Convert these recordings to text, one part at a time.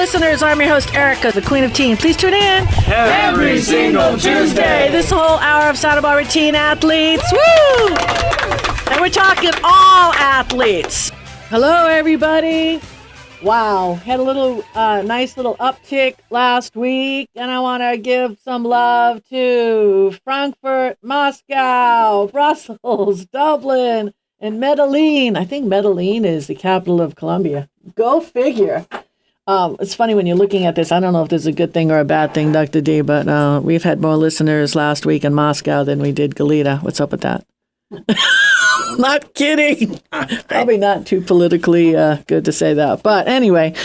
listeners. I'm your host, Erica, the Queen of Teen. Please tune in every single Tuesday. This whole hour of Santa Barbara teen athletes. Woo! And we're talking all athletes. Hello, everybody. Wow, had a little nice little uptick last week, and I want to give some love to Frankfurt, Moscow, Brussels, Dublin, and Medellin. I think Medellin is the capital of Colombia. Go figure. It's funny when you're looking at this. I don't know if this is a good thing or a bad thing, Dr. D, but we've had more listeners last week in Moscow than we did Goleta. What's up with that? Not kidding. Probably not too politically good to say that. But anyway,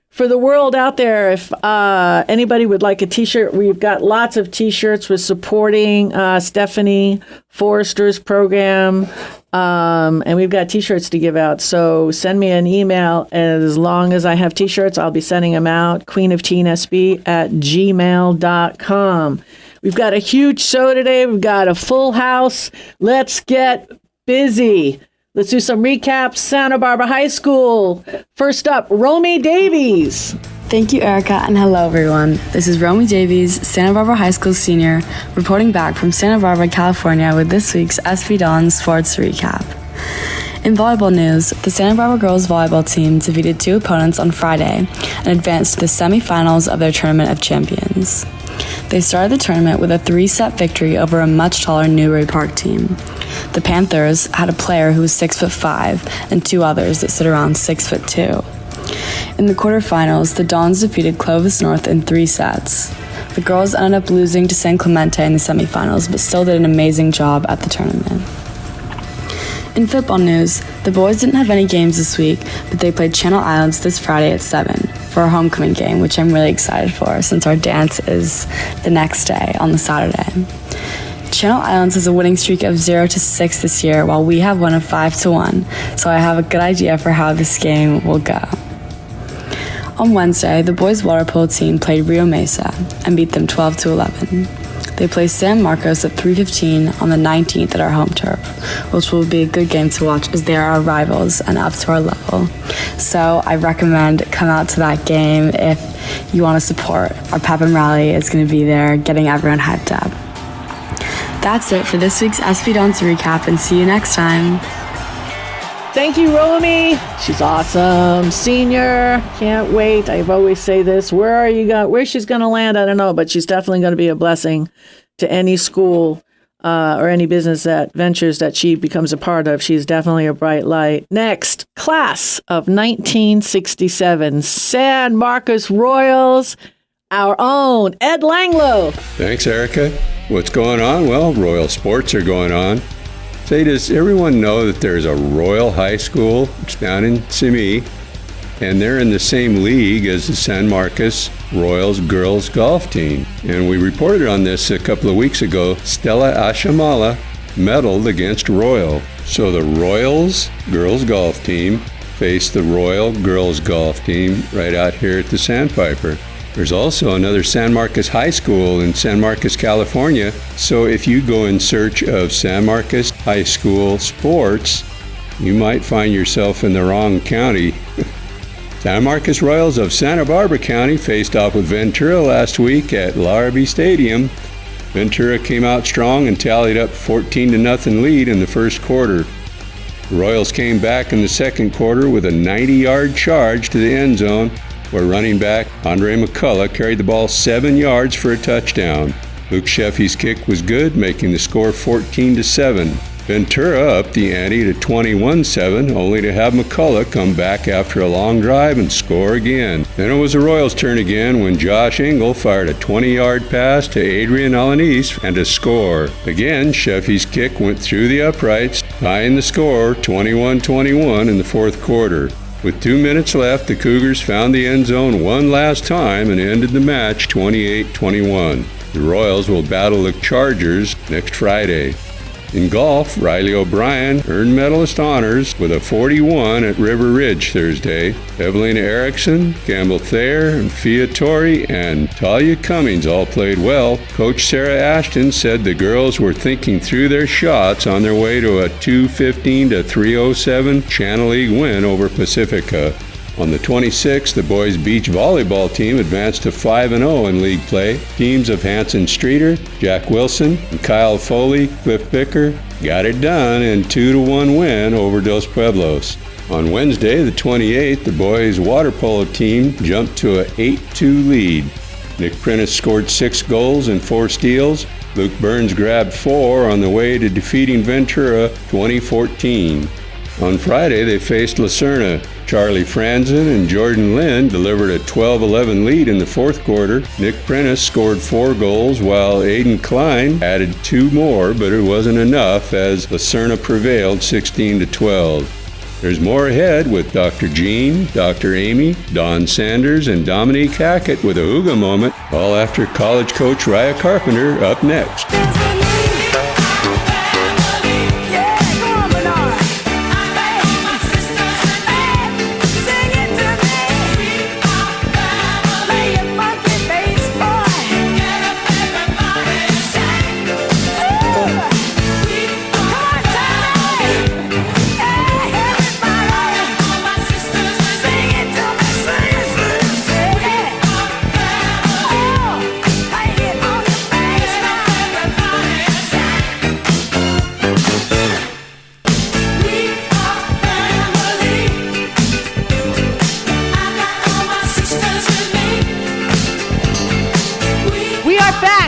for the world out there, if anybody would like a T-shirt, we've got lots of T-shirts. We're supporting Stephanie Forrester's program, and we've got T-shirts to give out. So send me an email. As long as I have T-shirts, I'll be sending them out, queenofteenSB@gmail.com. We've got a huge show today. We've got a full house. Let's get busy. Let's do some recaps. Santa Barbara High School. First up, Romy Davies. Thank you, Erica, and hello, everyone. This is Romy Davies, Santa Barbara High School senior, reporting back from Santa Barbara, California with this week's SB Dawn Sports Recap. In volleyball news, the Santa Barbara girls volleyball team defeated two opponents on Friday and advanced to the semifinals of their Tournament of Champions. They started the tournament with a 3-set victory over a much taller Newbury Park team. The Panthers had a player who was 6'5" and two others that stood around 6'2". In the quarterfinals, the Dons defeated Clovis North in 3 sets. The girls ended up losing to San Clemente in the semifinals, but still did an amazing job at the tournament. In football news, the boys didn't have any games this week, but they played Channel Islands this Friday at 7 for our homecoming game, which I'm really excited for since our dance is the next day on the Saturday. Channel Islands has a winning streak of 0-6 this year, while we have one of 5-1, so I have a good idea for how this game will go. On Wednesday, the boys' water polo team played Rio Mesa and beat them 12-11. They play San Marcos at 3:15 on the 19th at our home turf, which will be a good game to watch as they are our rivals and up to our level. So I recommend come out to that game if you want to support. Our pep and rally is going to be there, getting everyone hyped up. That's it for this week's SB Dons recap, and see you next time. Thank you, Romy. She's awesome. Senior. Can't wait. I always say this. Where she's going to land, I don't know, but she's definitely going to be a blessing to any school or any business that ventures that she becomes a part of. She's definitely a bright light. Next, class of 1967, San Marcos Royals, our own Ed Langlow. Thanks, Erica. What's going on? Well, Royal sports are going on. Say, does everyone know that there's a Royal High School? It's down in Simi, and they're in the same league as the San Marcos Royals girls golf team. And we reported on this a couple of weeks ago. Stella Ashamala medaled against Royal. So the Royals girls golf team faced the Royal girls golf team right out here at the Sandpiper. There's also another San Marcos High School in San Marcos, California. So if you go in search of San Marcos High School sports, you might find yourself in the wrong county. San Marcos Royals of Santa Barbara County faced off with Ventura last week at Larrabee Stadium. Ventura came out strong and tallied up 14-0 lead in the first quarter. The Royals came back in the second quarter with a 90-yard charge to the end zone, where running back Andre McCullough carried the ball 7 yards for a touchdown. Luke Sheffy's kick was good, making the score 14-7. Ventura upped the ante to 21-7, only to have McCullough come back after a long drive and score again. Then it was the Royals' turn again when Josh Engel fired a 20-yard pass to Adrian Alanis and a score. Again, Sheffy's kick went through the uprights, tying the score 21-21 in the fourth quarter. With 2 minutes left, the Cougars found the end zone one last time and ended the match 28-21. The Royals will battle the Chargers next Friday. In golf, Riley O'Brien earned medalist honors with a 41 at River Ridge Thursday. Evelina Erickson, Campbell Thayer, and Fia Torrey, and Talia Cummings all played well. Coach Sarah Ashton said the girls were thinking through their shots on their way to a 215-307 Channel League win over Pacifica. On the 26th, the boys beach volleyball team advanced to 5-0 in league play. Teams of Hanson Streeter, Jack Wilson, and Kyle Foley, Cliff Bicker got it done in 2-1 win over Dos Pueblos. On Wednesday, the 28th, the boys water polo team jumped to an 8-2 lead. Nick Prentice scored 6 goals and 4 steals. Luke Burns grabbed 4 on the way to defeating Ventura 2014. On Friday, they faced Lucerna. Charlie Franzen and Jordan Lynn delivered a 12-11 lead in the fourth quarter. Nick Prentice scored 4 goals, while Aiden Klein added 2 more, but it wasn't enough as Lucerna prevailed 16-12. There's more ahead with Dr. Jean, Dr. Amy, Don Sanders, and Dominique Hackett with a Hooga moment, all after college coach Raya Carpenter up next.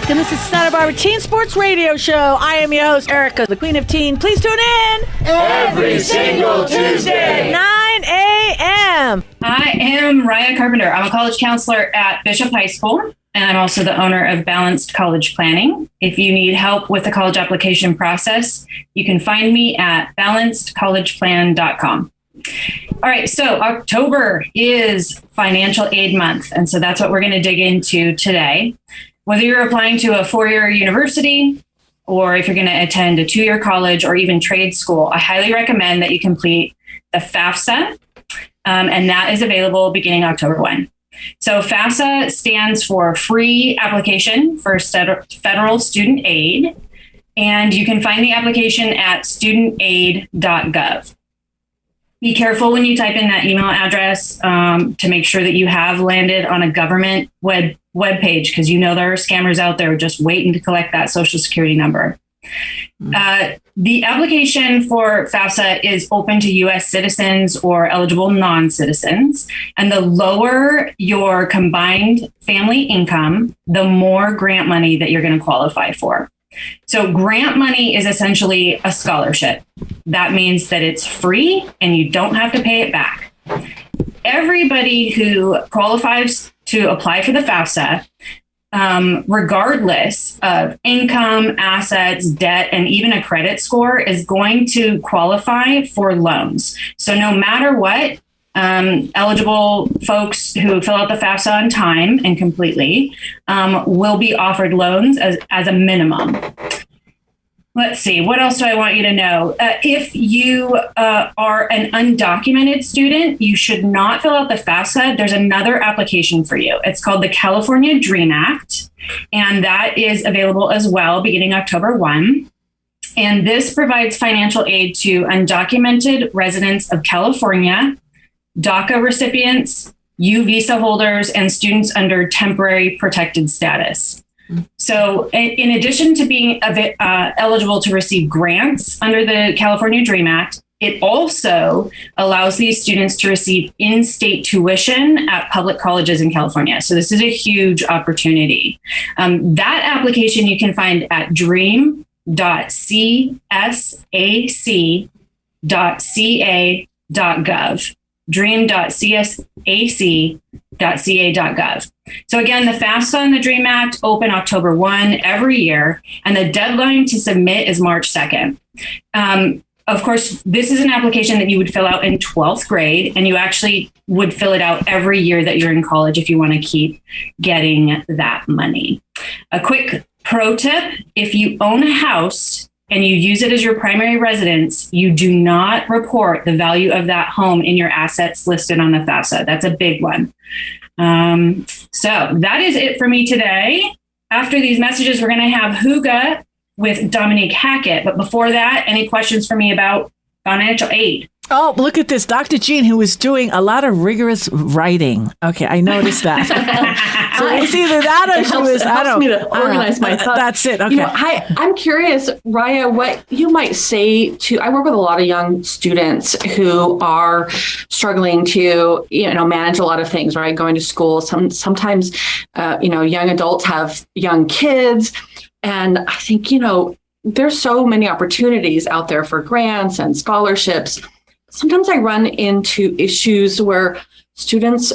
And this is Santa Barbara Teen Sports Radio Show. I am your host, Erica, the Queen of Teen. Please tune in every single Tuesday, 9 a.m. I am Raya Carpenter. I'm a college counselor at Bishop High School, and I'm also the owner of Balanced College Planning. If you need help with the college application process, you can find me at balancedcollegeplan.com. All right, so October is financial aid month, and so that's what we're going to dig into today. Whether you're applying to a 4-year university or if you're going to attend a 2-year college or even trade school, I highly recommend that you complete the FAFSA, and that is available beginning October 1. So FAFSA stands for Free Application for Federal Student Aid, and you can find the application at studentaid.gov. Be careful when you type in that email address to make sure that you have landed on a government web page, because you know there are scammers out there just waiting to collect that social security number. The application for FAFSA is open to U.S. citizens or eligible non-citizens. And the lower your combined family income, the more grant money that you're going to qualify for. So grant money is essentially a scholarship. That means that it's free and you don't have to pay it back. Everybody who qualifies to apply for the FAFSA, regardless of income, assets, debt, and even a credit score, is going to qualify for loans. So no matter what, eligible folks who fill out the FAFSA on time and completely will be offered loans as a minimum. Let's see, what else do I want you to know? If you are an undocumented student, you should not fill out the FAFSA. There's another application for you. It's called the California Dream Act, and that is available as well beginning October 1. And this provides financial aid to undocumented residents of California, DACA recipients, U visa holders, and students under temporary protected status. So in addition to being eligible to receive grants under the California Dream Act, it also allows these students to receive in-state tuition at public colleges in California. So this is a huge opportunity. That application you can find at dream.csac.ca.gov. dream.csac.ca.gov. So again, the FAFSA and the Dream Act open October 1 every year, and the deadline to submit is March 2nd. Of course, this is an application that you would fill out in 12th grade, and you actually would fill it out every year that you're in college if you want to keep getting that money. A quick pro tip, if you own a house and you use it as your primary residence, you do not report the value of that home in your assets listed on the FAFSA. That's a big one. So that is it for me today. After these messages, we're going to have Hooga with Dominique Hackett. But before that, any questions for me about financial aid? Oh, look at this. Dr. Jean, who was doing a lot of rigorous writing. Okay, I noticed that. So it's either that or she was, I don't know. It helps me to organize my thoughts. That's it. Okay. You know, I'm curious, Raya, what you might say to, I work with a lot of young students who are struggling to, manage a lot of things, right? Going to school. Sometimes, young adults have young kids. And I think, there's so many opportunities out there for grants and scholarships. Sometimes I run into issues where students,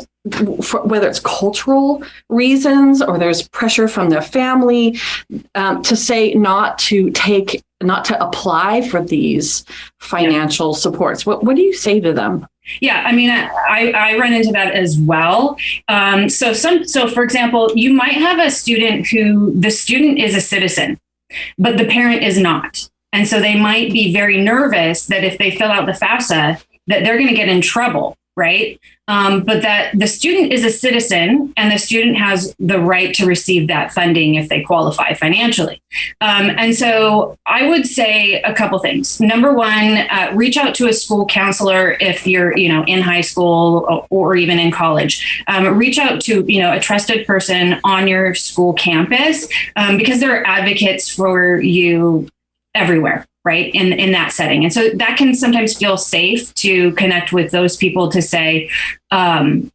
whether it's cultural reasons or there's pressure from their family, to say not to apply for these financial supports. What do you say to them? Yeah, I mean, I run into that as well. So for example, you might have a student who the student is a citizen, but the parent is not. And so they might be very nervous that if they fill out the FAFSA, that they're going to get in trouble, right? But that the student is a citizen and the student has the right to receive that funding if they qualify financially. And so I would say a couple things. Number one, reach out to a school counselor if you're, in high school or even in college. Reach out to, a trusted person on your school campus because there are advocates for you everywhere, right? In that setting. And so that can sometimes feel safe to connect with those people to say, am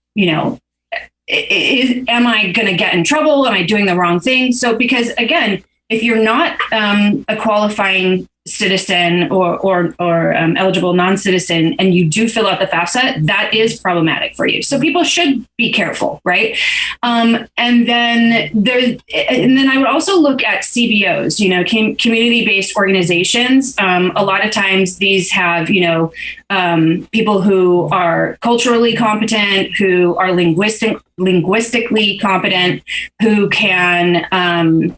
I going to get in trouble? Am I doing the wrong thing? So, because again, if you're not a qualifying citizen or eligible non-citizen, and you do fill out the FAFSA, that is problematic for you. So people should be careful, right? And then I would also look at CBOs, community-based organizations. A lot of times these have, people who are culturally competent, who are linguistically competent, who can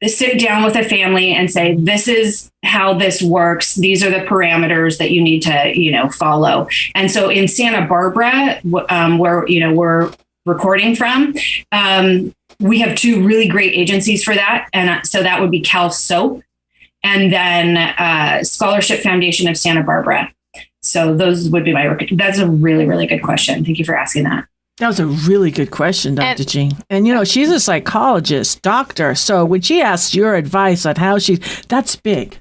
sit down with a family and say, this is how this works. These are the parameters that you need to, follow. And so in Santa Barbara, where, we're recording from, we have two really great agencies for that. And so that would be Cal SOAP and then Scholarship Foundation of Santa Barbara. So those would be that's a really, really good question. Thank you for asking that. That was a really good question, Dr. Jean. And, she's a psychologist, doctor. So when she asks your advice on how that's big,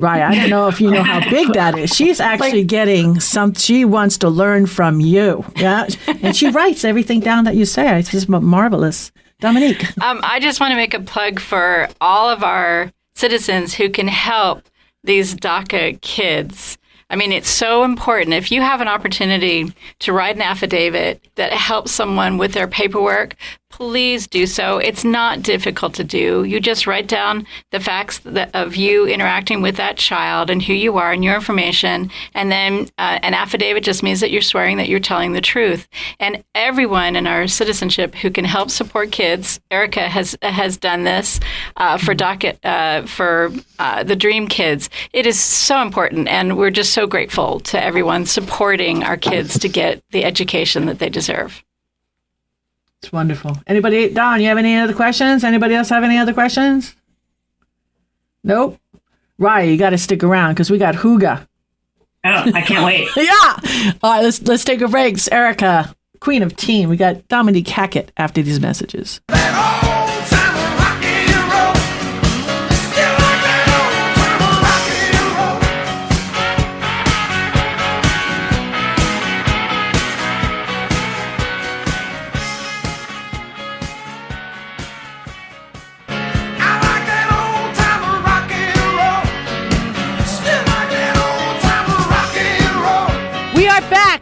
right? I don't know if you know how big that is. She's actually getting she wants to learn from you. Yeah. And she writes everything down that you say. It's just marvelous. Dominique. I just want to make a plug for all of our citizens who can help these DACA kids. I mean, it's so important. If you have an opportunity to write an affidavit that helps someone with their paperwork, please do so. It's not difficult to do. You just write down the facts of you interacting with that child and who you are and your information. And then an affidavit just means that you're swearing that you're telling the truth. And everyone in our citizenship who can help support kids, Erica has done this for the Dream Kids. It is so important. And we're just so grateful to everyone supporting our kids to get the education that they deserve. It's wonderful. Anybody, Don, you have any other questions? Anybody else have any other questions? Nope. Raya, you got to stick around because we got Huga. Oh, I can't wait. Yeah. All right, let's take a break. It's Erica, Queen of Teen. We got Dominique Hackett after these messages.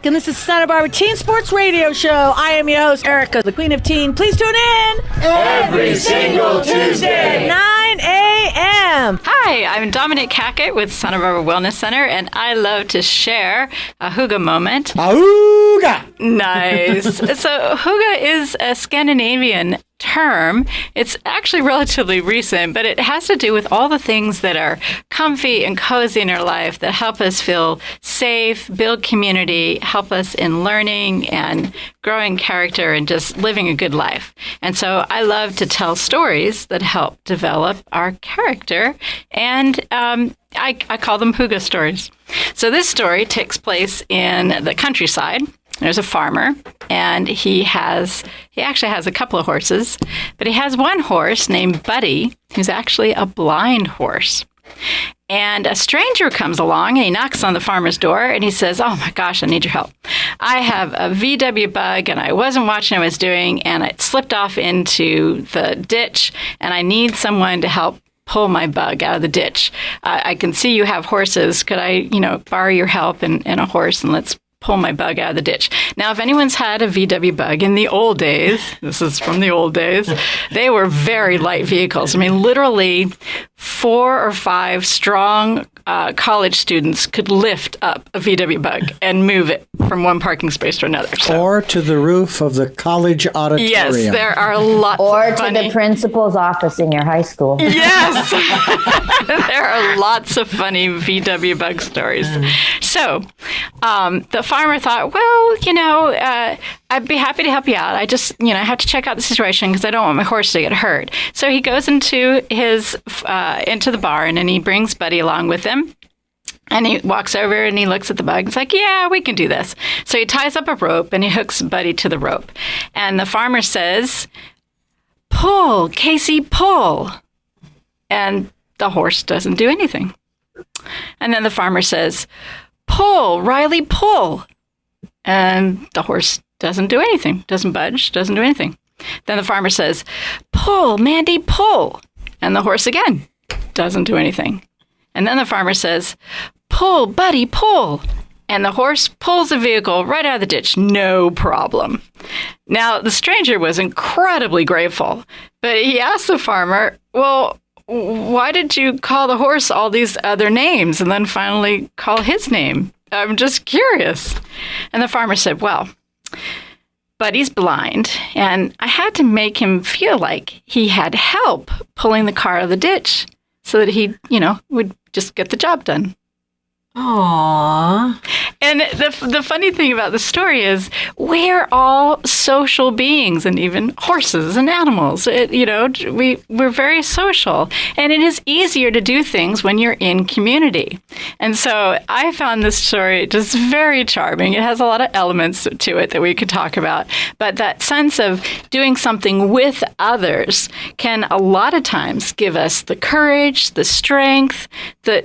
And this is Santa Barbara Teen Sports Radio Show. I am your host, Erica, the Queen of Teen. Please tune in every single Tuesday, 9 a.m. Hi, I'm Dominique Hackett with Santa Barbara Wellness Center, and I love to share a Huga moment. Huga! Nice. So Huga is a Scandinavian term. It's actually relatively recent, but it has to do with all the things that are comfy and cozy in our life that help us feel safe, build community, help us in learning and growing character and just living a good life. And so I love to tell stories that help develop our character and I call them hygge stories. So this story takes place in the countryside. There's a farmer, and he actually has a couple of horses, but he has one horse named Buddy, who's actually a blind horse. And a stranger comes along and he knocks on the farmer's door and he says, "Oh my gosh, I need your help. I have a VW bug and I wasn't watching what I was doing and it slipped off into the ditch and I need someone to help pull my bug out of the ditch. I can see you have horses. Could I, borrow your help and a horse and let's pull my bug out of the ditch." Now, if anyone's had a VW bug in the old days, this is from the old days, they were very light vehicles. I mean, literally 4 or 5 strong college students could lift up a VW bug and move it from one parking space to another. So. Or to the roof of the college auditorium. Yes, there are lots or of funny... to the principal's office in your high school. Yes! There are lots of funny VW bug stories. So the farmer thought, well, I'd be happy to help you out. I just, I have to check out the situation because I don't want my horse to get hurt. So he goes into into the barn and he brings Buddy along with him. And he walks over and he looks at the bug. He's like, "Yeah, we can do this." So he ties up a rope and he hooks Buddy to the rope. And the farmer says, "Pull, Casey, pull." And the horse doesn't do anything. And then the farmer says, "Pull, Riley, pull." And the horse doesn't do anything, doesn't budge, doesn't do anything. Then the farmer says, "Pull, Mandy, pull." And the horse again doesn't do anything. And then the farmer says, "Pull, Buddy, pull." And the horse pulls the vehicle right out of the ditch, no problem. Now, the stranger was incredibly grateful, but he asked the farmer, "Well, why did you call the horse all these other names and then finally call his name? I'm just curious." And the farmer said, "Well, Buddy's blind, and I had to make him feel like he had help pulling the car out of the ditch so that he, would just get the job done." Aww. And the funny thing about the story is we're all social beings, and even horses and animals. We're very social, and it is easier to do things when you're in community. And so I found this story just very charming. It has a lot of elements to it that we could talk about, but that sense of doing something with others can a lot of times give us the courage, the strength,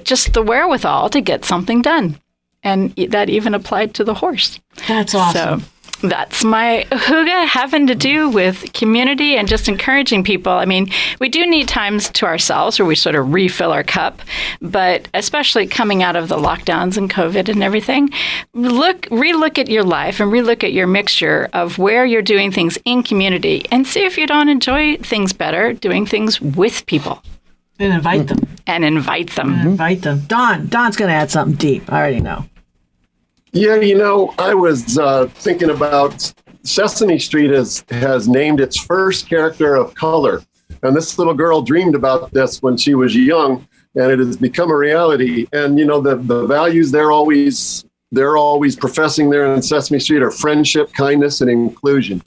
just the wherewithal to get something done. And that even applied to the horse. That's awesome. So that's my hygge, having to do with community and just encouraging people. I mean, we do need times to ourselves where we sort of refill our cup, but especially coming out of the lockdowns and COVID and everything, relook at your life and relook at your mixture of where you're doing things in community and see if you don't enjoy things better doing things with people. And invite them. Invite them. Don's going to add something deep. I already know. Yeah, I was thinking about Sesame Street has named its first character of color. And this little girl dreamed about this when she was young, and it has become a reality. And, the values they're always professing there in Sesame Street are friendship, kindness, and inclusion.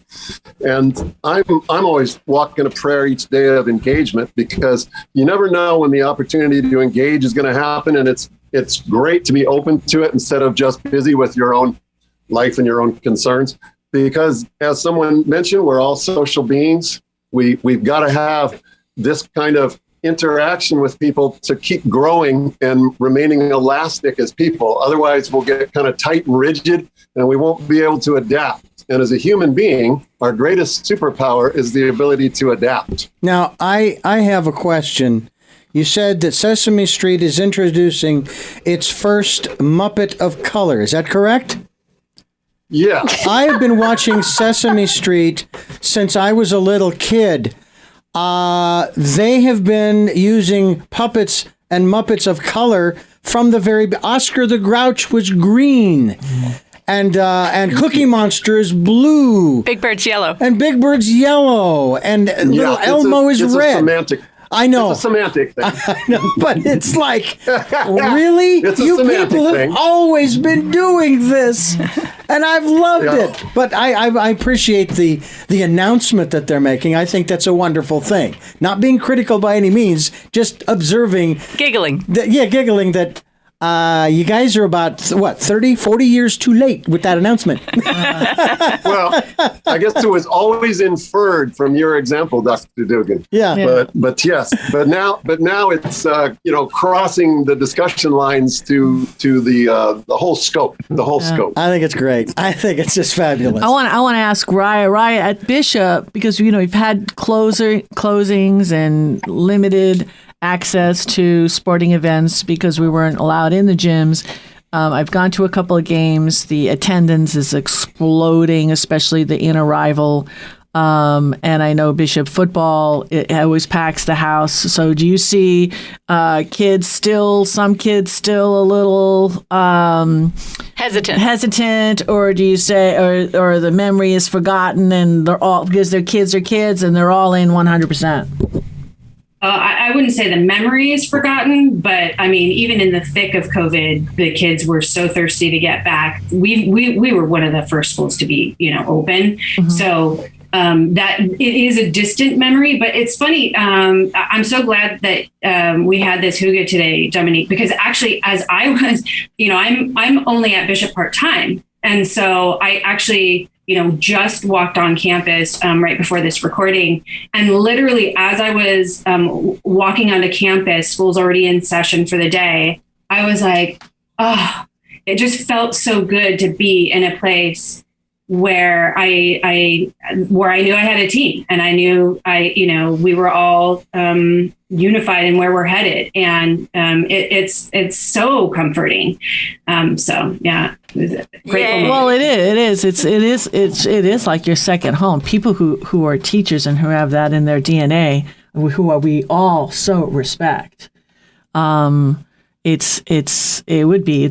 And I'm always walking a prayer each day of engagement, because you never know when the opportunity to engage is going to happen. And it's great to be open to it instead of just busy with your own life and your own concerns. Because as someone mentioned, we're all social beings. We've got to have this kind of interaction with people to keep growing and remaining elastic as people. Otherwise, we'll get kind of tight and rigid and we won't be able to adapt. And as a human being, our greatest superpower is the ability to adapt. Now, I have a question. You said that Sesame Street is introducing its first Muppet of color. Is that correct? Yeah. I have been watching Sesame Street since I was a little kid. They have been using puppets and Muppets of color from the very... Oscar the Grouch was green. And Cookie Monster is blue. Big Bird's yellow. And Big Bird's yellow. And little Elmo is red. A semantic. I know. It's a semantic thing. I know, but it's like, really? It's a you semantic people have thing. always been doing this, and I've loved it. But I appreciate the announcement that they're making. I think that's a wonderful thing. Not being critical by any means, just observing. Giggling. Giggling that you guys are about, 30, 40 years too late with that announcement. Well, I guess it was always inferred from your example, Dr. Dugan. Yeah. But yes, but now it's crossing the discussion lines to the whole scope. The whole scope. I think it's great. I think it's just fabulous. I want to ask Raya at Bishop, because we've had closings and limited access to sporting events because we weren't allowed in the gyms. I've gone to a couple of games. The attendance is exploding, especially the in-arrival. And I know Bishop football, it always packs the house. So do you see some kids still a little hesitant, or do you say, or the memory is forgotten and they're all, because their kids are kids and they're all in 100%? I wouldn't say the memory is forgotten, but I mean, even in the thick of COVID, the kids were so thirsty to get back. We were one of the first schools to be, open. Mm-hmm. So that it is a distant memory, but it's funny. I'm so glad that we had this hygge today, Dominique, because actually, as I was, I'm only at Bishop part-time. And so I actually, just walked on campus right before this recording. And literally, as I was walking onto campus, school's already in session for the day, I was like, oh, it just felt so good to be in a place where I knew I had a team, and I knew we were all unified in where we're headed, and it's so comforting. So yeah, it was a great moment. Well, it is. It is like your second home. People who are teachers and who have that in their DNA, who we all so respect. It's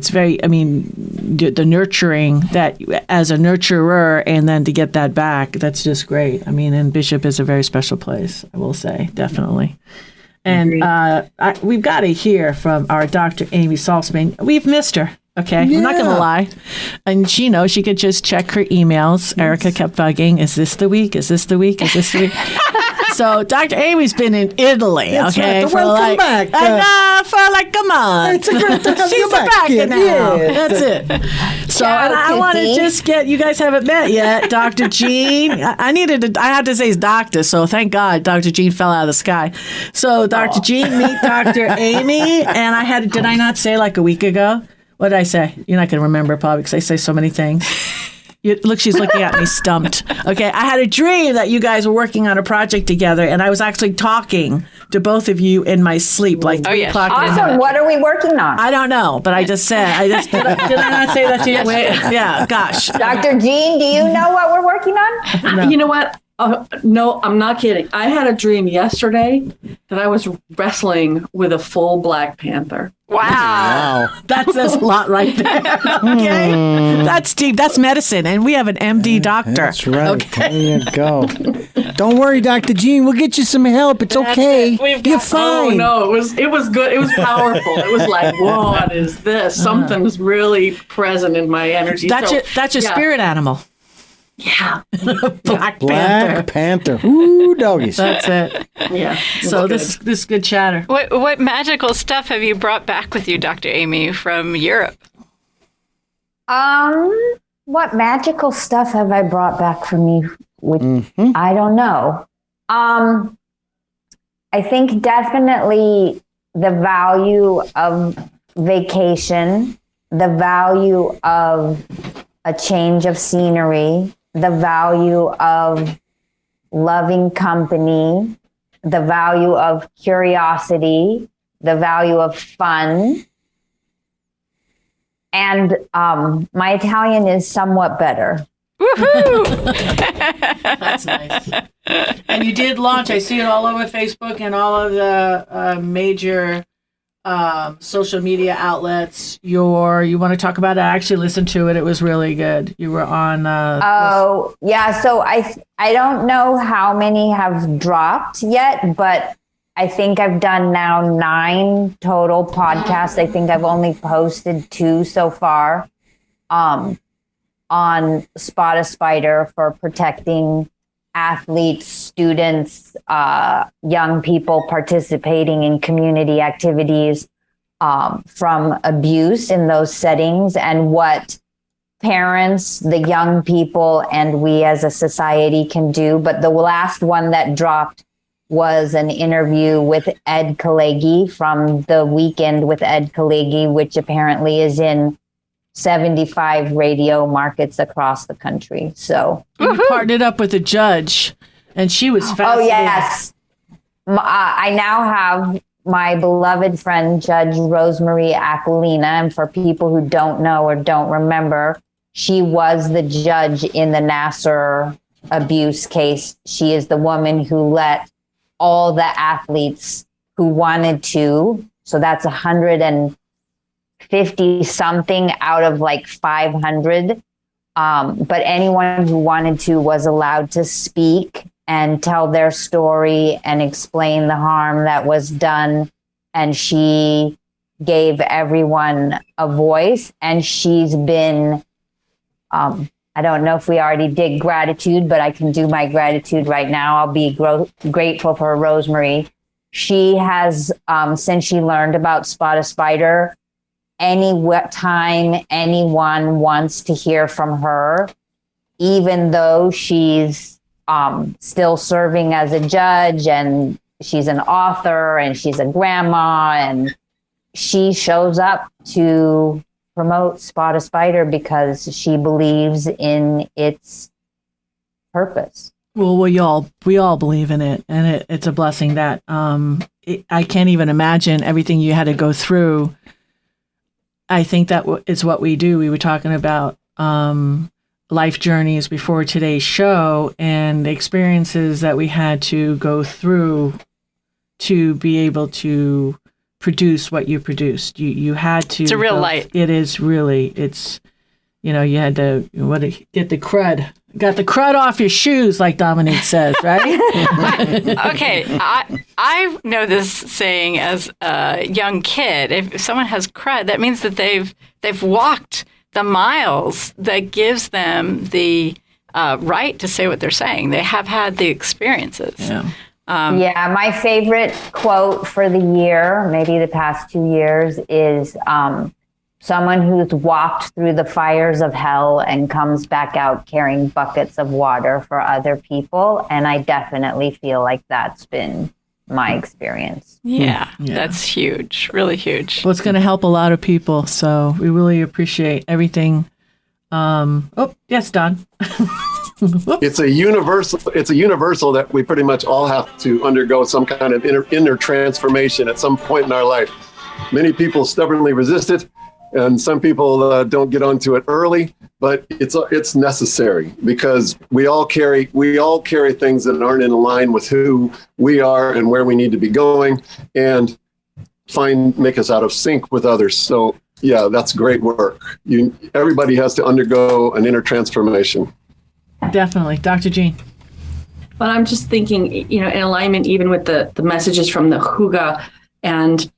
very, I mean, the nurturing that as a nurturer, and then to get that back, that's just great. I mean, and Bishop is a very special place, I will say, definitely. And we've got to hear from our Dr. Amy Salzman. We've missed her. Okay, yeah. I'm not going to lie. And she knows she could just check her emails. Yes. Erica kept bugging, is this the week? Is this the week? Is this the week? So Dr. Amy's been in Italy, that's okay? Right. Welcome back. For like a month. It's great to have She's you back back kid. now. Yes. That's it. So and I want to just get, you guys haven't met yet, Dr. Jean. I had to say doctor, so thank God Dr. Jean fell out of the sky. So Dr. Jean, meet Dr. Amy. And did I not say like a week ago? What did I say? You're not going to remember probably because I say so many things. Look, she's looking at me stumped. Okay, I had a dream that you guys were working on a project together, and I was actually talking to both of you in my sleep, like 3 o'clock. Awesome. What are we working on? I don't know, but I just said. Did I not say that to you? Yeah, gosh. Dr. Jean, do you know what we're working on? No. You know what? No, I'm not kidding. I had a dream yesterday that I was wrestling with a full Black Panther. Wow. That says a lot right there. Okay. That's deep. That's medicine. And we have an MD doctor. That's right. Okay. There you go. Don't worry, Dr. Jean. We'll get you some help. It's okay. You're fine. Oh, no. It was good. It was powerful. It was like, whoa, what is this? Something's really present in my energy. That's your spirit animal. Yeah. Black Panther. Ooh, doggies. That's it. Yeah. So this is good chatter. What magical stuff have you brought back with you, Dr. Amy, from Europe? What magical stuff have I brought back from me? I don't know. I think definitely the value of vacation, the value of a change of scenery, the value of loving company, the value of curiosity, the value of fun. And my Italian is somewhat better. Woohoo! That's nice. And you did launch, I see it all over Facebook and all of the major social media outlets. You want to talk about it? I actually listened to it. It was really good. You were on. Yeah. So I don't know how many have dropped yet, but I think I've done now 9 total podcasts. I think I've only posted 2 so far on Spot a Spider for protecting athletes, students, young people participating in community activities from abuse in those settings, and what parents, the young people, and we as a society can do. But the last one that dropped was an interview with Ed Kalegi from the Weekend with Ed Kalegi, which apparently is in 75 radio markets across the country. So you partnered up with a judge, and she was fascinating. Oh, yes. I now have my beloved friend, Judge Rosemary Aquilina. And for people who don't know or don't remember, she was the judge in the Nassar abuse case. She is the woman who let all the athletes who wanted to, so that's 150 something out of like 500. But anyone who wanted to was allowed to speak and tell their story and explain the harm that was done. And she gave everyone a voice. And she's been, I don't know if we already did gratitude, but I can do my gratitude right now. I'll be grateful for Rosemary. She has, since she learned about Spot a Spider, time anyone wants to hear from her, even though she's still serving as a judge and she's an author and she's a grandma, and she shows up to promote Spot a Spider because she believes in its purpose. Well, we all believe in it, and it's a blessing that I can't even imagine everything you had to go through. I think that is what we do. We were talking about life journeys before today's show, and the experiences that we had to go through to be able to produce what you produced. You had to. It's a real light. It is really. It's, you had to get the crud. Got the crud off your shoes, like Dominique says, right? Okay, I know this saying as a young kid. If someone has crud, that means that they've walked the miles that gives them the right to say what they're saying. They have had the experiences. Yeah. My favorite quote for the year, maybe the past 2 years, is someone who's walked through the fires of hell and comes back out carrying buckets of water for other people. And I definitely feel like that's been my experience. Yeah. That's huge, really huge. Well, it's going to help a lot of people. So we really appreciate everything. Yes, Don. It's a universal that we pretty much all have to undergo some kind of inner transformation at some point in our life. Many people stubbornly resist it, and some people don't get onto it early, but it's necessary because we all carry things that aren't in line with who we are and where we need to be going, and make us out of sync with others. So yeah, that's great work. Everybody has to undergo an inner transformation. Definitely. Dr. Jean. But I'm just thinking, in alignment even with the messages from the Huga, and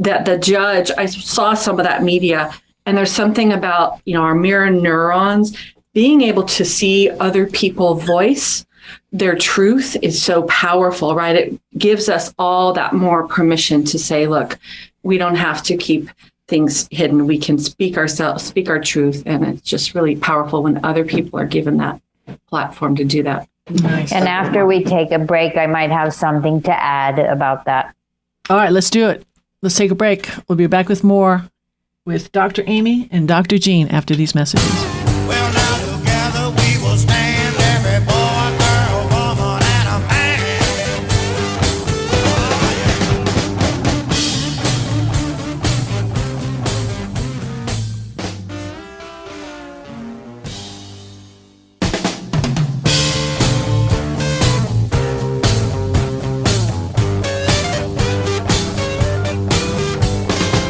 that the judge, I saw some of that media, and there's something about, our mirror neurons being able to see other people's voice, their truth is so powerful, right? It gives us all that more permission to say, look, we don't have to keep things hidden. We can speak our truth. And it's just really powerful when other people are given that platform to do that. Nice. And after we take a break, I might have something to add about that. All right, let's do it. Let's take a break. We'll be back with more with Dr. Amy and Dr. Jean after these messages. Well, now together we will stand, every boy, girl, woman, and a man.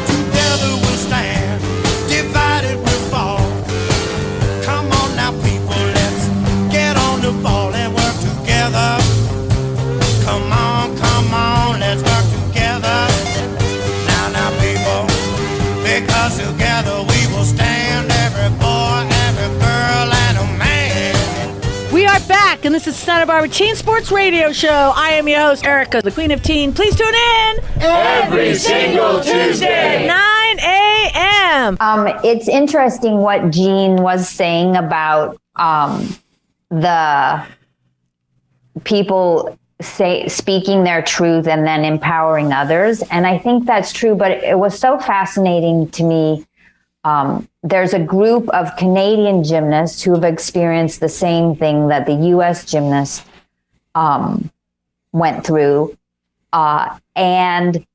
Together we'll stand, divided we'll fall. Come This is Santa Barbara Teen Sports Radio Show. I am your host, Erica, the Queen of Teen. Please tune in every single Tuesday, 9 a.m. It's interesting what Jean was saying about the people speaking their truth and then empowering others. And I think that's true, but it was so fascinating to me. There's a group of Canadian gymnasts who have experienced the same thing that the U.S. gymnasts went through. And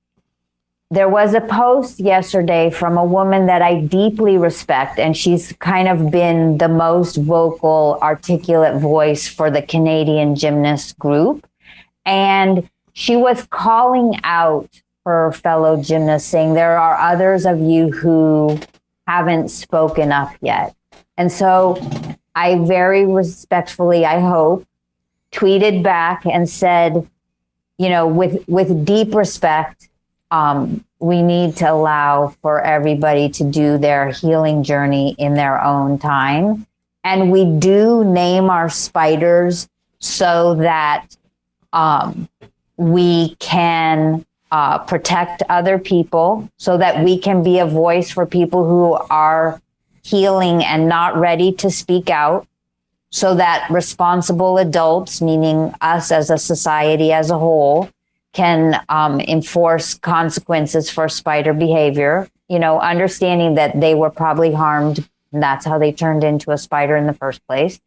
there was a post yesterday from a woman that I deeply respect, and she's kind of been the most vocal, articulate voice for the Canadian gymnast group. And she was calling out her fellow gymnasts, saying there are others of you who haven't spoken up yet. And so I very respectfully, I hope, tweeted back and said, you know, with deep respect, we need to allow for everybody to do their healing journey in their own time. And we do name our spiders so that we can protect other people, so that we can be a voice for people who are healing and not ready to speak out, so that responsible adults, meaning us as a society as a whole, can enforce consequences for spider behavior, you know, understanding that they were probably harmed and that's how they turned into a spider in the first place.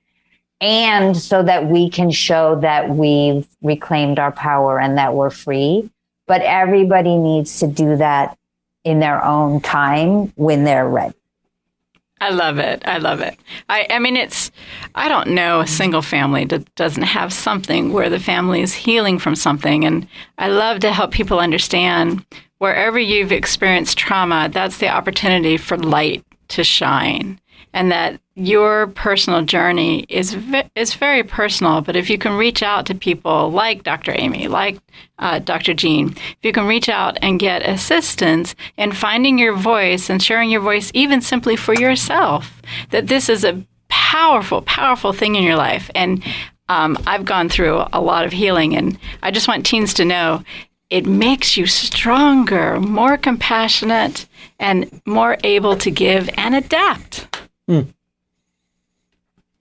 And so that we can show that we've reclaimed our power and that we're free. But everybody needs to do that in their own time when they're ready. I love it. I love it. I mean, I don't know a single family that doesn't have something where the family is healing from something. And I love to help people understand wherever you've experienced trauma, that's the opportunity for light to shine. And that your personal journey is very personal. But if you can reach out to people like Dr. Amy, like Dr. Jean, if you can reach out and get assistance in finding your voice and sharing your voice, even simply for yourself, that this is a powerful, powerful thing in your life. And I've gone through a lot of healing, and I just want teens to know it makes you stronger, more compassionate, and more able to give and adapt.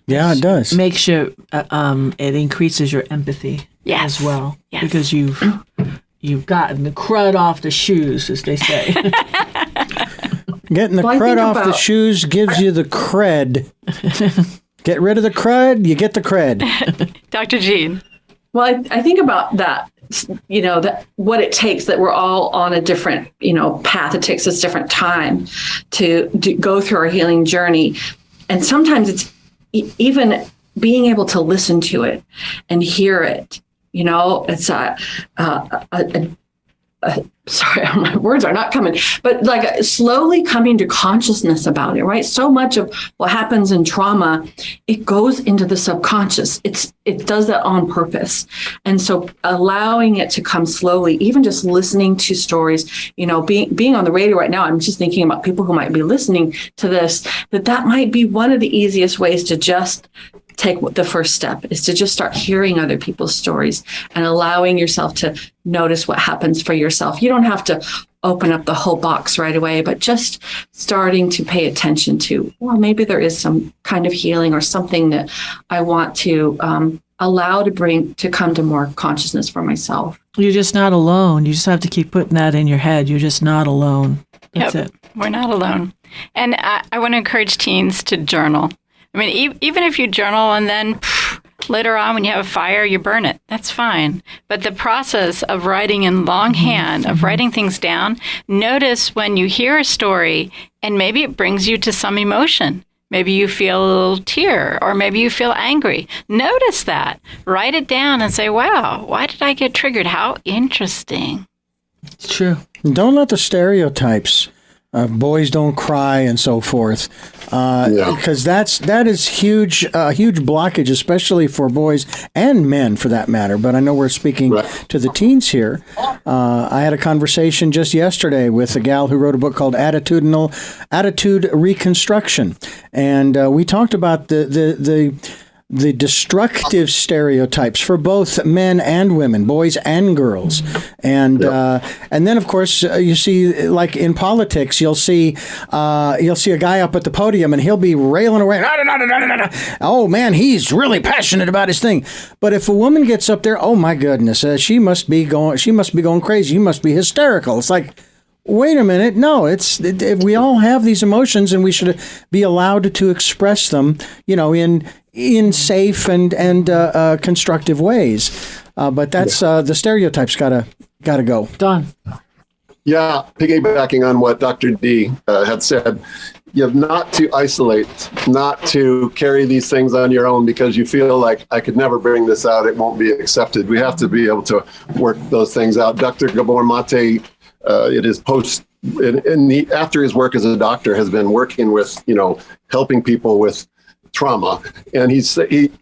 Yeah, it does. Makes you, it increases your empathy as well. Yes. Because you've gotten the crud off the shoes, as they say. Getting the crud off the shoes gives you the cred. Get rid of the crud, you get the cred. Dr. Jean. Well, I think about that, you know, that what it takes, that we're all on a different, you know, path. It takes us different time to go through our healing journey. And sometimes it's even being able to listen to it and hear it. You know, it's sorry, my words are not coming, but like slowly coming to consciousness about it, right? So much of what happens in trauma, it goes into the subconscious. It does that on purpose. And so allowing it to come slowly, even just listening to stories, you know, being on the radio right now, I'm just thinking about people who might be listening to this, that might be one of the easiest ways to just take the first step, is to just start hearing other people's stories and allowing yourself to notice what happens for yourself. You don't have to open up the whole box right away, but just starting to pay attention to, well, maybe there is some kind of healing or something that I want to allow to come to more consciousness for myself. You're just not alone. You just have to keep putting that in your head. You're just not alone. That's it. We're not alone. And I want to encourage teens to journal. I mean, even if you journal and then later on when you have a fire, you burn it, that's fine. But the process of writing in longhand, of writing things down, notice when you hear a story and maybe it brings you to some emotion. Maybe you feel a little tear, or maybe you feel angry. Notice that. Write it down and say, wow, why did I get triggered? How interesting. It's true. Don't let the stereotypes, boys don't cry and so forth, because that is huge blockage, especially for boys and men for that matter. But I know we're speaking to the teens here. I had a conversation just yesterday with a gal who wrote a book called Attitude Reconstruction, and we talked about the the destructive stereotypes for both men and women, boys and girls. And then, of course, you see, like in politics, you'll see a guy up at the podium and he'll be railing away. Oh, man, he's really passionate about his thing. But if a woman gets up there, oh, my goodness, she must be going crazy. You must be hysterical. It's like, wait a minute. No, we all have these emotions and we should be allowed to express them, in safe and constructive ways. But that's the stereotypes gotta go. Done. Yeah, piggybacking on what Dr. D had said, you have not to isolate, not to carry these things on your own because you feel like I could never bring this out, it won't be accepted. We have to be able to work those things out. Dr. Gabor Mate, after his work as a doctor, has been working with, helping people with trauma. And he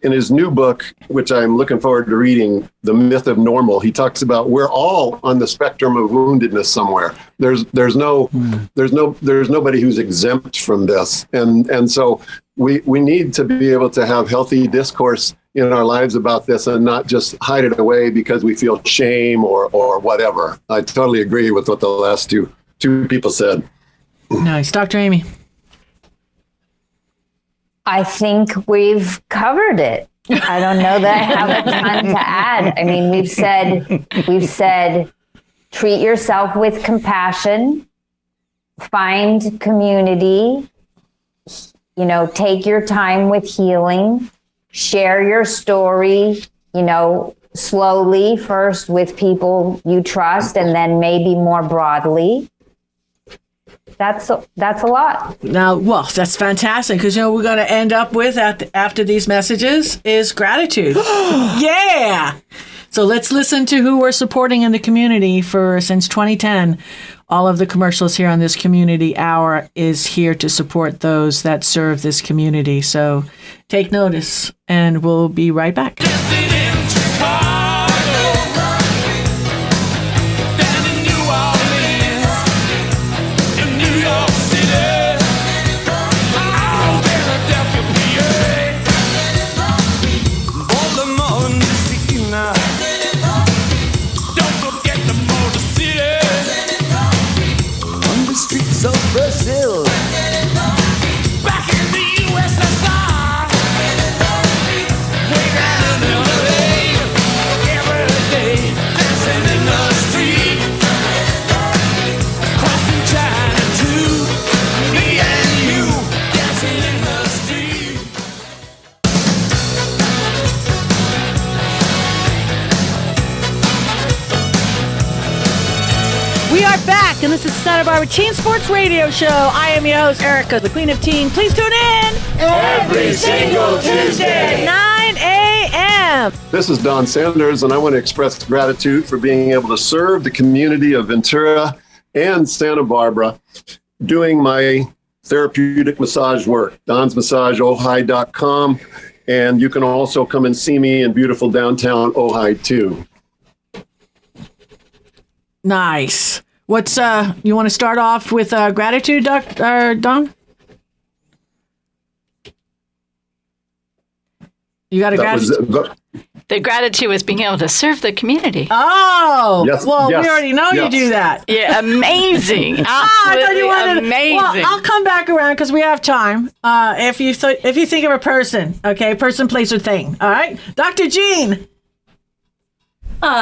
in his new book, which I'm looking forward to reading, The Myth of Normal, he talks about we're all on the spectrum of woundedness somewhere. There's nobody who's exempt from this. And so we need to be able to have healthy discourse in our lives about this and not just hide it away because we feel shame or whatever. I totally agree with what the last two people said. Nice. Dr. Amy. I think we've covered it. I don't know that I have a ton to add. I mean, we've said, treat yourself with compassion, find community, take your time with healing, share your story, slowly first with people you trust and then maybe more broadly. That's a lot. Now, well, that's fantastic because we're going to end up with after these messages is gratitude. Yeah. So let's listen to who we're supporting in the community since 2010. All of the commercials here on this community hour is here to support those that serve this community. So take notice and we'll be right back. Brazil. Back in the USSR. Way down in LA. Every day dancing in the street. Crossing China too. Me and you dancing in the street. We are back, and this is Santa Barbara Teen Sports Radio Show. I am your host, Erica, the Queen of Teen. Please tune in every single Tuesday, 9 a.m. This is Don Sanders, and I want to express gratitude for being able to serve the community of Ventura and Santa Barbara doing my therapeutic massage work. DonsMassageOhio.com, and you can also come and see me in beautiful downtown Ojai, too. Nice. What's you want to start off with gratitude, Don? You got a gratitude? The gratitude was being able to serve the community. Oh, yes, we already know you do that. Yeah, amazing. Absolutely I thought you wanted amazing. Well, I'll come back around because we have time. If you think of a person, okay, person, place, or thing. All right, Dr. Jean.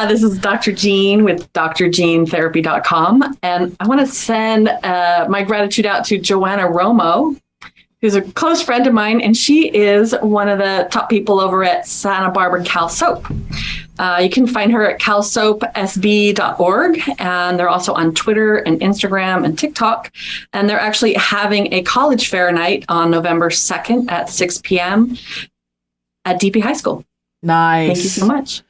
This is Dr. Jean with drjeantherapy.com. And I want to send my gratitude out to Joanna Romo, who's a close friend of mine, and she is one of the top people over at Santa Barbara Cal Soap. You can find her at calsoapsb.org, and they're also on Twitter and Instagram and TikTok. And they're actually having a college fair night on November 2nd at 6 p.m. at DP High School. Nice. Thank you so much.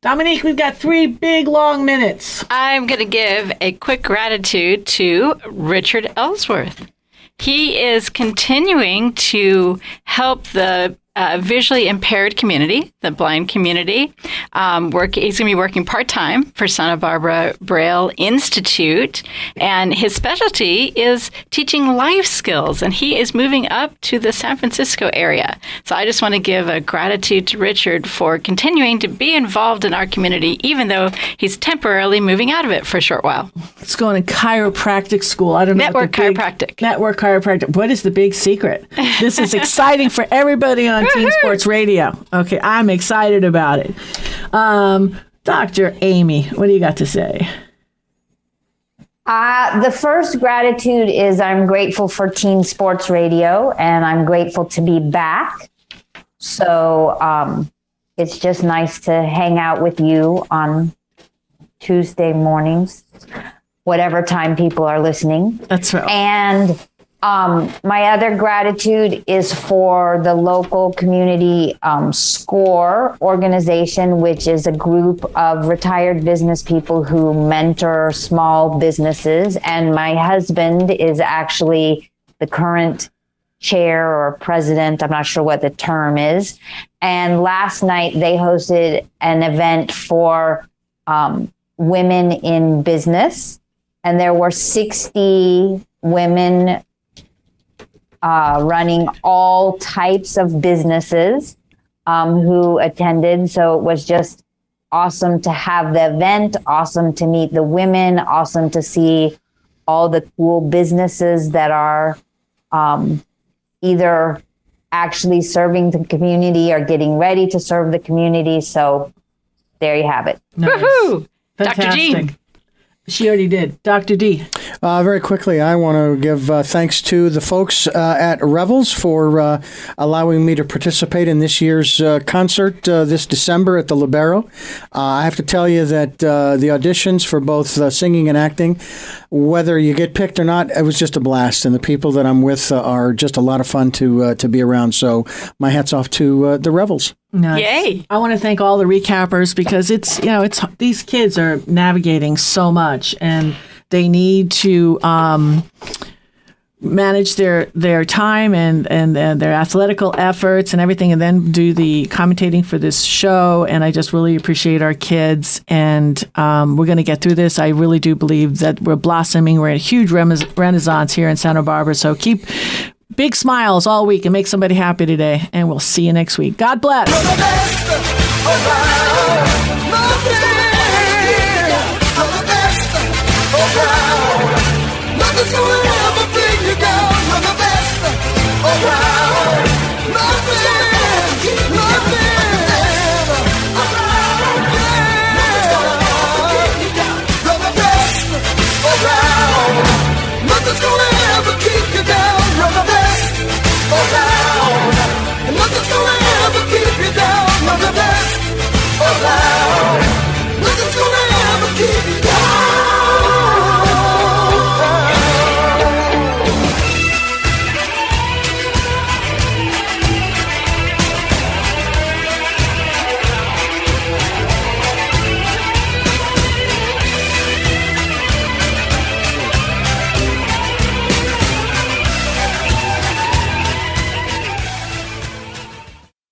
Dominique, we've got 3 big, long minutes. I'm going to give a quick gratitude to Richard Ellsworth. He is continuing to help the visually impaired community, the blind community. He's going to be working part-time for Santa Barbara Braille Institute, and his specialty is teaching life skills, and he is moving up to the San Francisco area. So I just want to give a gratitude to Richard for continuing to be involved in our community, even though he's temporarily moving out of it for a short while. It's going to chiropractic school. I don't know. Network chiropractic. Network chiropractic. What is the big secret? This is exciting for everybody on Teen Sports Radio. Okay, I'm excited about it. Dr. Amy, what do you got to say? The first gratitude is I'm grateful for Teen Sports Radio, and I'm grateful to be back. So it's just nice to hang out with you on Tuesday mornings, whatever time people are listening. That's right. And my other gratitude is for the local community SCORE organization, which is a group of retired business people who mentor small businesses. And my husband is actually the current chair or president. I'm not sure what the term is. And last night they hosted an event for women in business. And there were 60 women running all types of businesses who attended. So it was just awesome to have the event, awesome to meet the women, awesome to see all the cool businesses that are either actually serving the community or getting ready to serve the community. So there you have it. Nice. Woohoo! Fantastic. Dr. G. She already did. Dr. D. Very quickly, I want to give thanks to the folks at Revels for allowing me to participate in this year's concert this December at the Libero. I have to tell you that the auditions for both singing and acting, whether you get picked or not, it was just a blast. And the people that I'm with are just a lot of fun to be around. So my hat's off to the Revels. Nice. Yay. I want to thank all the recappers because it's these kids are navigating so much and they need to manage their time and their athletical efforts and everything, and then do the commentating for this show. And I just really appreciate our kids, and we're going to get through this. I really do believe that we're blossoming. We're in a huge renaissance here in Santa Barbara. So keep big smiles all week and make somebody happy today. And we'll see you next week. God bless. You're the best around.